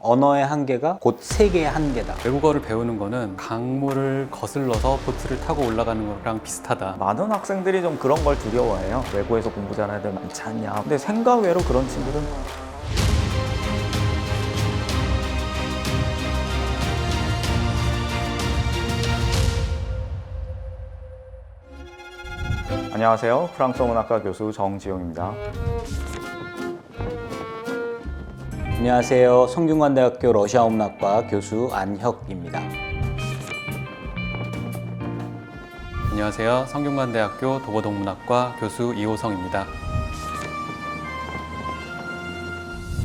언어의 한계가 곧 세계의 한계다. 외국어를 배우는 거는 강물을 거슬러서 보트를 타고 올라가는 거랑 비슷하다. 많은 학생들이 좀 그런 걸 두려워해요. 외국에서 공부 잘하는 애들 많지 않냐. 근데 생각 외로 그런 친구들은 안녕하세요. 프랑스어 문학과 교수 정지용입니다. 안녕하세요. 성균관대학교 러시아어 문학과 교수 안혁입니다. 안녕하세요. 성균관대학교 도고동문학과 교수 이호성입니다.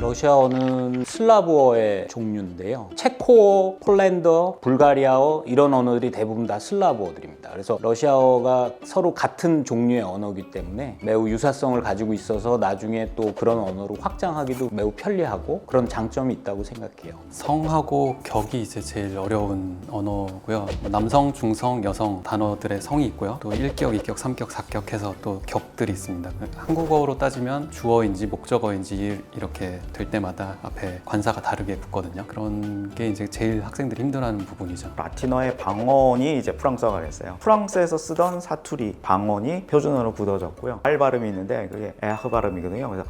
러시아어는 슬라브어의 종류인데요. 체코어, 폴란드어, 불가리아어 이런 언어들이 대부분 다 슬라브어들입니다. 그래서 러시아어가 서로 같은 종류의 언어이기 때문에 매우 유사성을 가지고 있어서 나중에 또 그런 언어로 확장하기도 매우 편리하고 그런 장점이 있다고 생각해요. 성하고 격이 이제 제일 어려운 언어고요. 남성, 중성, 여성 단어들의 성이 있고요. 또 1격, 2격, 3격, 4격 해서 또 격들이 있습니다. 한국어로 따지면 주어인지 목적어인지 이렇게 될 때마다 앞에 관사가 다르게 붙거든요. 그런 게 이제 제일 학생들이 힘들어하는 부분이죠. 라틴어의 방언이 이제 프랑스어가 됐어요. 프랑스에서 쓰던 사투리, 방언이 표준어로 굳어졌고요. R 발음이 있는데 그게 에흐 발음이거든요. 그래서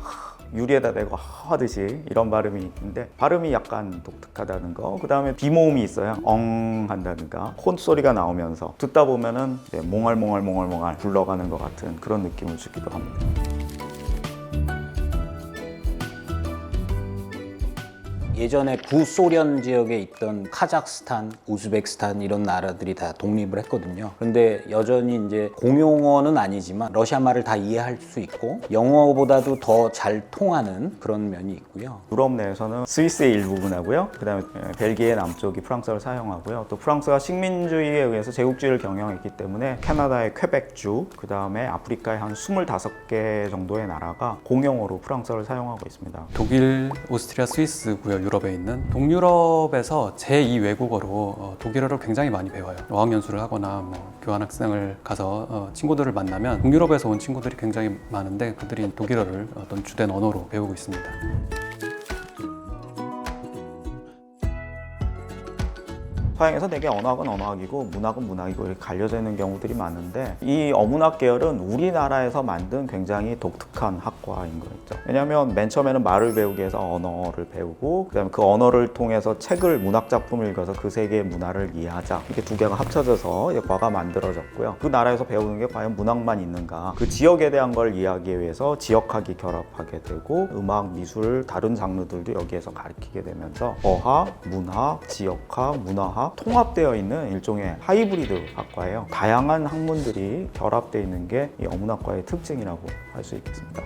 유리에다 대고 하듯이 이런 발음이 있는데 발음이 약간 독특하다는 거. 그 다음에 비모음이 있어요. 엉 한다든가 콧소리가 나오면서 듣다 보면은 몽알몽알 굴러가는 것 같은 그런 느낌을 주기도 합니다. 예전에 구소련 지역에 있던 카자흐스탄, 우즈베키스탄 이런 나라들이 다 독립을 했거든요. 그런데 여전히 이제 공용어는 아니지만 러시아 말을 다 이해할 수 있고 영어보다도 더 잘 통하는 그런 면이 있고요. 유럽 내에서는 스위스의 일부분하고요. 그 다음에 벨기에 남쪽이 프랑스어를 사용하고요. 또 프랑스가 식민주의에 의해서 제국주의를 경영했기 때문에 캐나다의 퀘벡주, 그 다음에 아프리카의 한 25개 정도의 나라가 공용어로 프랑스어를 사용하고 있습니다. 독일, 오스트리아, 스위스고요. 유럽에 있는 동유럽에서 제2 외국어로 독일어를 굉장히 많이 배워요. 어학연수를 하거나 교환학생을 가서 친구들을 만나면 동유럽에서 온 친구들이 굉장히 많은데 그들이 독일어를 어떤 주된 언어로 배우고 있습니다. 서양에서 되게 언어학은 언어학이고 문학은 문학이고 이렇게 갈려져 있는 경우들이 많은데 이 어문학 계열은 우리나라에서 만든 굉장히 독특한 학과인 거죠. 왜냐하면 맨 처음에는 말을 배우기 위해서 언어를 배우고 그다음에 그 언어를 통해서 책을 문학 작품을 읽어서 그 세계의 문화를 이해하자 이렇게 두 개가 합쳐져서 과가 만들어졌고요. 그 나라에서 배우는 게 과연 문학만 있는가 그 지역에 대한 걸 이해하기 위해서 지역학이 결합하게 되고 음악, 미술, 다른 장르들도 여기에서 가르치게 되면서 어학, 문학, 지역학, 문화학 통합되어 있는 일종의 하이브리드 학과예요. 다양한 학문들이 결합되어 있는 게 이 어문학과의 특징이라고 할 수 있겠습니다.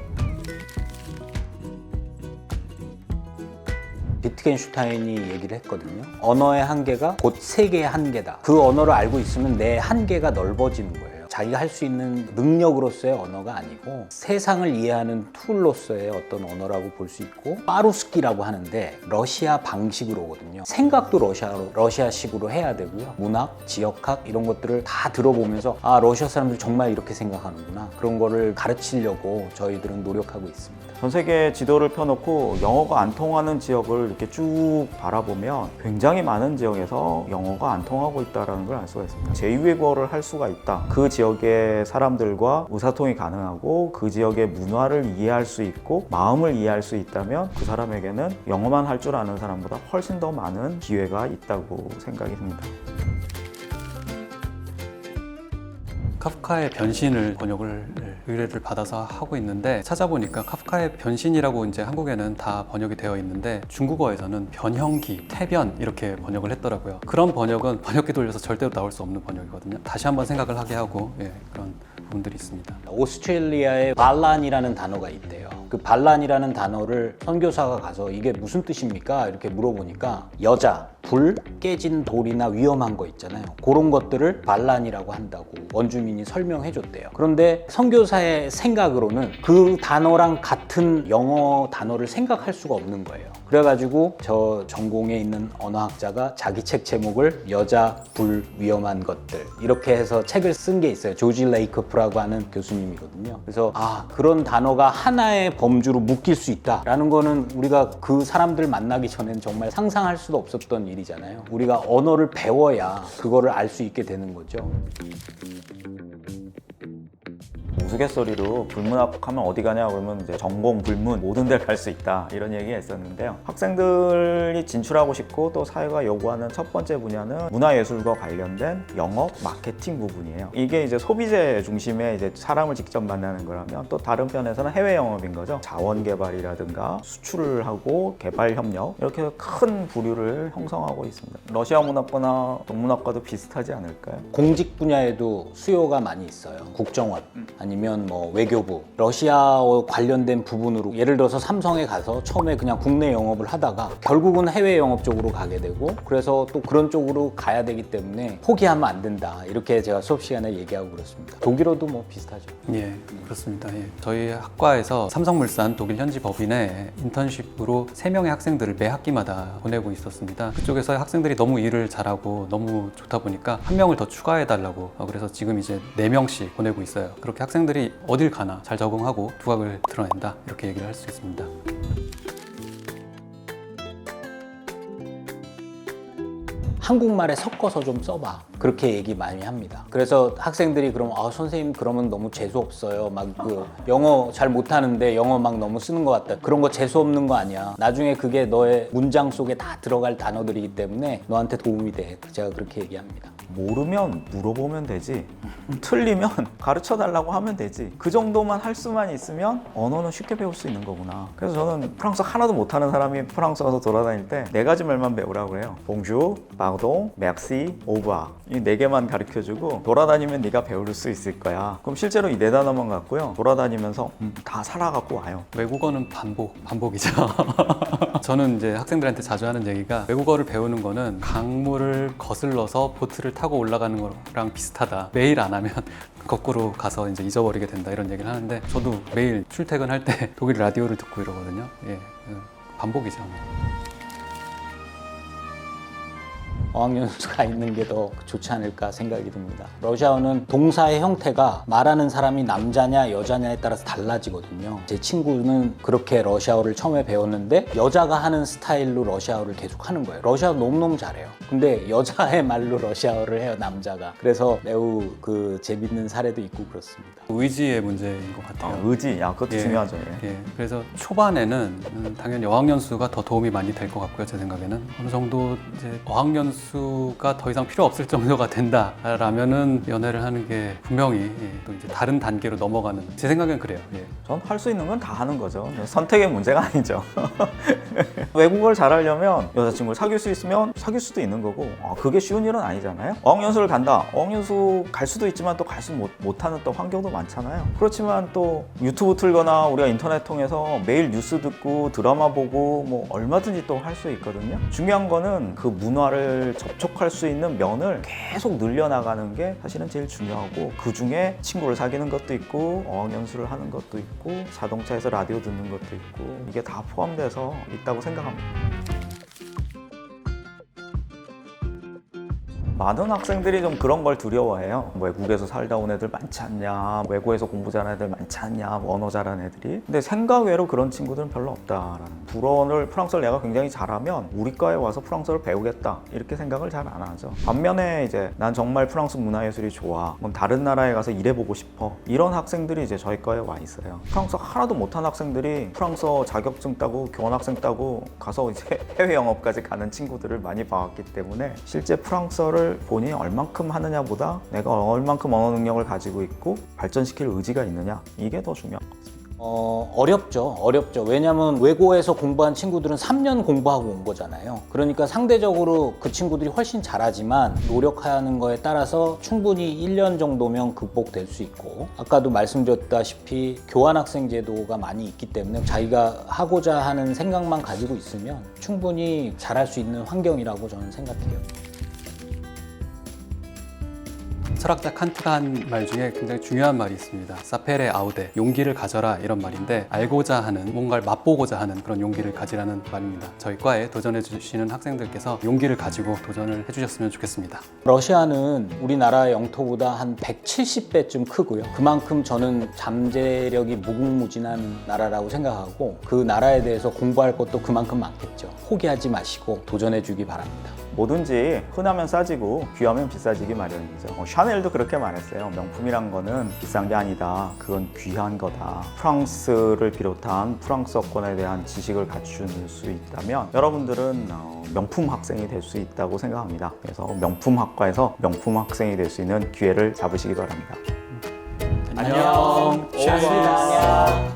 비트겐슈타인이 얘기를 했거든요. 언어의 한계가 곧 세계의 한계다. 그 언어를 알고 있으면 내 한계가 넓어지는 거예요. 자기가 할 수 있는 능력으로서의 언어가 아니고 세상을 이해하는 툴로서의 어떤 언어라고 볼 수 있고 빠루스키라고 하는데 러시아 방식으로거든요. 생각도 러시아식으로 해야 되고요. 문학, 지역학 이런 것들을 다 들어보면서 아 러시아 사람들 정말 이렇게 생각하는구나. 그런 거를 가르치려고 저희들은 노력하고 있습니다. 전 세계 지도를 펴놓고 영어가 안 통하는 지역을 이렇게 쭉 바라보면 굉장히 많은 지역에서 영어가 안 통하고 있다는 걸 알 수가 있습니다. 제2외국어를 할 수가 있다. 그 지역의 사람들과 의사통이 가능하고 그 지역의 문화를 이해할 수 있고 마음을 이해할 수 있다면 그 사람에게는 영어만 할 줄 아는 사람보다 훨씬 더 많은 기회가 있다고 생각이 듭니다. 카프카의 변신을 번역을 의뢰를 받아서 하고 있는데 찾아보니까 카프카의 변신이라고 이제 한국에는 다 번역이 되어 있는데 중국어에서는 변형기, 태변 이렇게 번역을 했더라고요. 그런 번역은 번역기 돌려서 절대로 나올 수 없는 번역이거든요. 다시 한번 생각을 하게 하고 그런 부분들이 있습니다. 오스트레일리아에 반란이라는 단어가 있대요. 그 반란이라는 단어를 선교사가 가서 이게 무슨 뜻입니까? 이렇게 물어보니까 여자, 불, 깨진 돌이나 위험한 거 있잖아요. 그런 것들을 반란이라고 한다고 원주민이 설명해 줬대요. 그런데 선교사의 생각으로는 그 단어랑 같은 영어 단어를 생각할 수가 없는 거예요. 그래가지고 저 전공에 있는 언어학자가 자기 책 제목을 여자 불 위험한 것들 이렇게 해서 책을 쓴 게 있어요. 조지 레이커프라고 하는 교수님이거든요. 그래서 그런 단어가 하나의 범주로 묶일 수 있다라는 거는 우리가 그 사람들 만나기 전에는 정말 상상할 수도 없었던 일이잖아요. 우리가 언어를 배워야 그거를 알 수 있게 되는 거죠. 우스갯소리로 불문하면 어디 가냐 그러면 이제 전공 불문 모든 데를 갈 수 있다 이런 얘기가 있었는데요. 학생들이 진출하고 싶고 또 사회가 요구하는 첫 번째 분야는 문화예술과 관련된 영업 마케팅 부분이에요. 이게 이제 소비재 중심의 이제 사람을 직접 만나는 거라면 또 다른 편에서는 해외 영업인 거죠. 자원 개발이라든가 수출을 하고 개발 협력 이렇게 큰 부류를 형성하고 있습니다. 러시아 문학과나 동문학과도 비슷하지 않을까요? 공직 분야에도 수요가 많이 있어요. 국정원 아니면 뭐 외교부, 러시아와 관련된 부분으로 예를 들어서 삼성에 가서 처음에 그냥 국내 영업을 하다가 결국은 해외 영업 쪽으로 가게 되고 그래서 또 그런 쪽으로 가야 되기 때문에 포기하면 안 된다. 이렇게 제가 수업 시간에 얘기하고 그렇습니다. 독일어도 뭐 비슷하죠. 예, 그렇습니다. 예. 저희 학과에서 삼성물산 독일 현지 법인에 인턴십으로 3명의 학생들을 매 학기마다 보내고 있었습니다. 그쪽에서 학생들이 너무 일을 잘하고 너무 좋다 보니까 1명을 더 추가해달라고 그래서 지금 이제 4명씩 보내고 있어요. 그렇게 학생들이 어딜 가나 잘 적응하고 두각을 드러낸다 이렇게 얘기를 할 수 있습니다. 한국말에 섞어서 좀 써봐. 그렇게 얘기 많이 합니다. 그래서 학생들이 그럼 선생님 그러면 너무 재수 없어요. 막 그 영어 잘 못하는데 영어 막 너무 쓰는 것 같다. 그런 거 재수 없는 거 아니야. 나중에 그게 너의 문장 속에 다 들어갈 단어들이기 때문에 너한테 도움이 돼. 제가 그렇게 얘기합니다. 모르면 물어보면 되지 틀리면 가르쳐 달라고 하면 되지 그 정도만 할 수만 있으면 언어는 쉽게 배울 수 있는 거구나. 그래서 저는 프랑스어 하나도 못하는 사람이 프랑스 가서 돌아다닐 때 4가지 말만 배우라고 해요. 봉주, 파르동, 메르시, 오바 이 4개만 가르쳐주고 돌아다니면 네가 배울 수 있을 거야. 그럼 실제로 이 4단어만 갖고요 돌아다니면서 다 살아갖고 와요. 외국어는 반복이죠. 저는 이제 학생들한테 자주 하는 얘기가 외국어를 배우는 거는 강물을 거슬러서 보트를 타고 올라가는 거랑 비슷하다. 매일 안 하면 거꾸로 가서 이제 잊어버리게 된다 이런 얘기를 하는데 저도 매일 출퇴근할 때 독일 라디오를 듣고 이러거든요. 예, 반복이죠. 어학연수가 있는 게 더 좋지 않을까 생각이 듭니다. 러시아어는 동사의 형태가 말하는 사람이 남자냐 여자냐에 따라서 달라지거든요. 제 친구는 그렇게 러시아어를 처음에 배웠는데 여자가 하는 스타일로 러시아어를 계속 하는 거예요. 러시아어 너무너무 잘해요. 근데 여자의 말로 러시아어를 해요, 남자가. 그래서 매우 재밌는 사례도 있고 그렇습니다. 의지의 문제인 것 같아요. 의지, 그것도 중요하죠. 예, 그래서 초반에는 당연히 어학연수가 더 도움이 많이 될 것 같고요. 제 생각에는 어느 정도 이제 어학연수가 더 이상 필요 없을 정도가 된다라면은 연애를 하는 게 분명히 또 이제 다른 단계로 넘어가는 제 생각엔 그래요. 예. 전 할 수 있는 건 다 하는 거죠. 선택의 문제가 아니죠. 외국어를 잘하려면 여자친구를 사귈 수 있으면 사귈 수도 있는 거고 그게 쉬운 일은 아니잖아요. 어학연수를 간다. 어학연수 갈 수도 있지만 또 갈 수 못하는 또 환경도 많잖아요. 그렇지만 또 유튜브 틀거나 우리가 인터넷 통해서 매일 뉴스 듣고 드라마 보고 뭐 얼마든지 또 할 수 있거든요. 중요한 거는 그 문화를 접촉할 수 있는 면을 계속 늘려나가는 게 사실은 제일 중요하고 그 중에 친구를 사귀는 것도 있고 어학연수를 하는 것도 있고 자동차에서 라디오 듣는 것도 있고 이게 다 포함돼서 있다고 생각합니다. 많은 학생들이 좀 그런 걸 두려워해요. 외국에서 살다 온 애들 많지 않냐, 외국에서 공부 잘하는 애들 많지 않냐, 언어 잘하는 애들이. 근데 생각 외로 그런 친구들은 별로 없다라는. 불어를 프랑스어를 내가 굉장히 잘하면 우리 과에 와서 프랑스어를 배우겠다 이렇게 생각을 잘 안 하죠. 반면에 이제 난 정말 프랑스 문화예술이 좋아, 그럼 다른 나라에 가서 일해보고 싶어, 이런 학생들이 이제 저희 과에 와 있어요. 프랑스어 하나도 못한 학생들이 프랑스어 자격증 따고 교환학생 따고 가서 이제 해외 영업까지 가는 친구들을 많이 봐왔기 때문에 실제 프랑스어를 본인이 얼만큼 하느냐보다 내가 얼만큼 언어 능력을 가지고 있고 발전시킬 의지가 있느냐, 이게 더 중요한 것 같습니다. 어렵죠. 왜냐하면 외고에서 공부한 친구들은 3년 공부하고 온 거잖아요. 그러니까 상대적으로 그 친구들이 훨씬 잘하지만 노력하는 거에 따라서 충분히 1년 정도면 극복될 수 있고, 아까도 말씀드렸다시피 교환학생 제도가 많이 있기 때문에 자기가 하고자 하는 생각만 가지고 있으면 충분히 잘할 수 있는 환경이라고 저는 생각해요. 철학자 칸트가 한 말 중에 굉장히 중요한 말이 있습니다. 사페레 아우데, 용기를 가져라 이런 말인데 알고자 하는, 뭔가를 맛보고자 하는 그런 용기를 가지라는 말입니다. 저희 과에 도전해 주시는 학생들께서 용기를 가지고 도전을 해주셨으면 좋겠습니다. 러시아는 우리나라 영토보다 한 170배쯤 크고요. 그만큼 저는 잠재력이 무궁무진한 나라라고 생각하고 그 나라에 대해서 공부할 것도 그만큼 많겠죠. 포기하지 마시고 도전해 주기 바랍니다. 뭐든지 흔하면 싸지고 귀하면 비싸지기 마련이죠. 샤넬도 그렇게 말했어요. 명품이란 거는 비싼 게 아니다. 그건 귀한 거다. 프랑스를 비롯한 프랑스어권에 대한 지식을 갖출 수 있다면 여러분들은 명품 학생이 될 수 있다고 생각합니다. 그래서 명품학과에서 명품 학생이 될 수 있는 기회를 잡으시기 바랍니다. 안녕. 고맙습니다. 안녕.